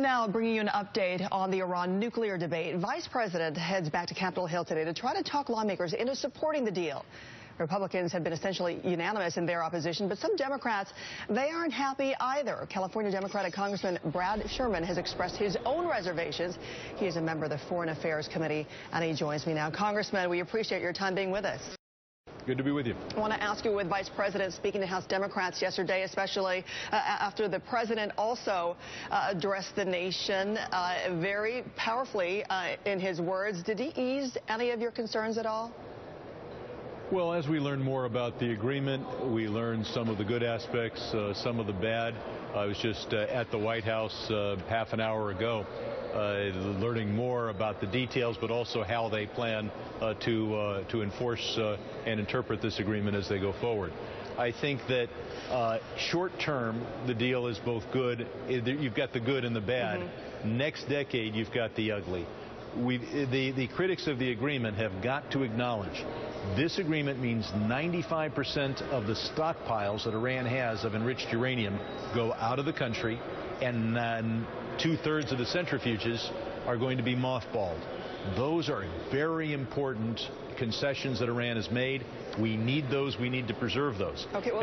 Now bringing you an update on the Iran nuclear debate. Vice President heads back to Capitol Hill today to try to talk lawmakers into supporting the deal. Republicans have been essentially unanimous in their opposition, but some Democrats, they aren't happy either. California Democratic Congressman Brad Sherman has expressed his own reservations. He is a member of the Foreign Affairs Committee, and he joins me now. Congressman, we appreciate your time being with us. Good to be with you. I want to ask you, with Vice President speaking to House Democrats yesterday, especially after the president also addressed the nation very powerfully in his words, did he ease any of your concerns at all? Well, as we learn more about the agreement, we learn some of the good aspects, some of the bad. I was just at the White House half an hour ago, learning more about the details, but also how they plan to enforce and interpret this agreement as they go forward. I think that short term, the deal is both good. You've got the good and the bad. Mm-hmm. Next decade, you've got the ugly. The critics of the agreement have got to acknowledge this agreement means 95% of the stockpiles that Iran has of enriched uranium go out of the country, and 2/3 of the centrifuges are going to be mothballed. Those are very important concessions that Iran has made. We need those. We need to preserve those. Okay, well,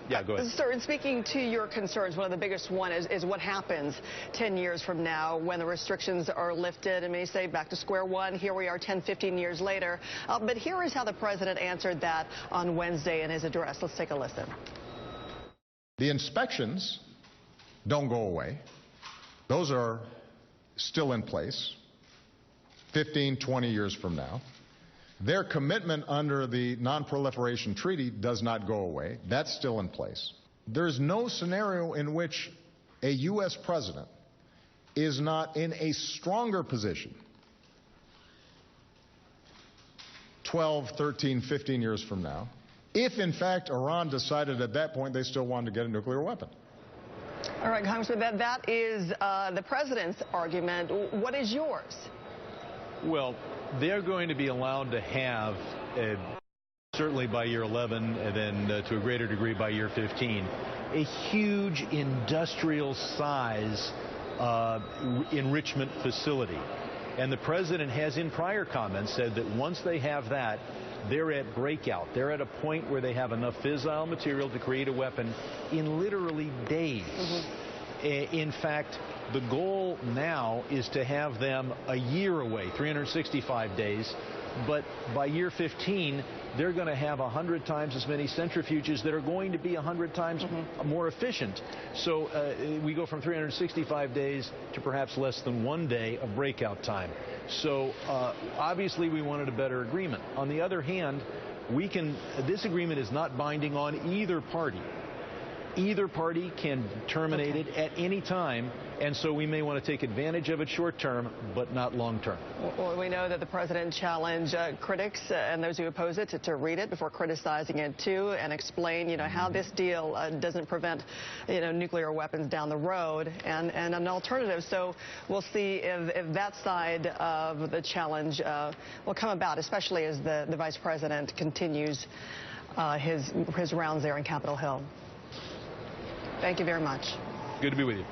Yeah, go ahead. Sir, in speaking to your concerns, one of the biggest one is what happens 10 years from now when the restrictions are lifted. I mean, you say back to square one. Here we are 10, 15 years later. But here is how the president answered that on Wednesday in his address. Let's take a listen. The inspections don't go away. Those are still in place 15, 20 years from now. Their commitment under the Non-Proliferation Treaty does not go away. That's still in place. There's no scenario in which a U.S. president is not in a stronger position 12, 13, 15 years from now, if in fact Iran decided at that point they still wanted to get a nuclear weapon. All right, Congressman, that is the president's argument. What is yours? Well, they're going to be allowed to have, certainly by year 11, and then to a greater degree by year 15, a huge industrial size enrichment facility. And the president has in prior comments said that once they have that, they're at breakout. They're at a point where they have enough fissile material to create a weapon in literally days. Mm-hmm. In fact, the goal now is to have them a year away, 365 days. But by year 15, they're going to have 100 times as many centrifuges that are going to be 100 times more efficient. So we go from 365 days to perhaps less than 1 day of breakout time. So obviously we wanted a better agreement. On the other hand, this agreement is not binding on either party. Either party can terminate it at any time, and so we may want to take advantage of it short term, but not long term. Well, we know that the president challenged critics and those who oppose it to read it before criticizing it too, and explain, how this deal doesn't prevent, nuclear weapons down the road and an alternative. So we'll see if that side of the challenge will come about, especially as the vice president continues his rounds there in Capitol Hill. Thank you very much. Good to be with you.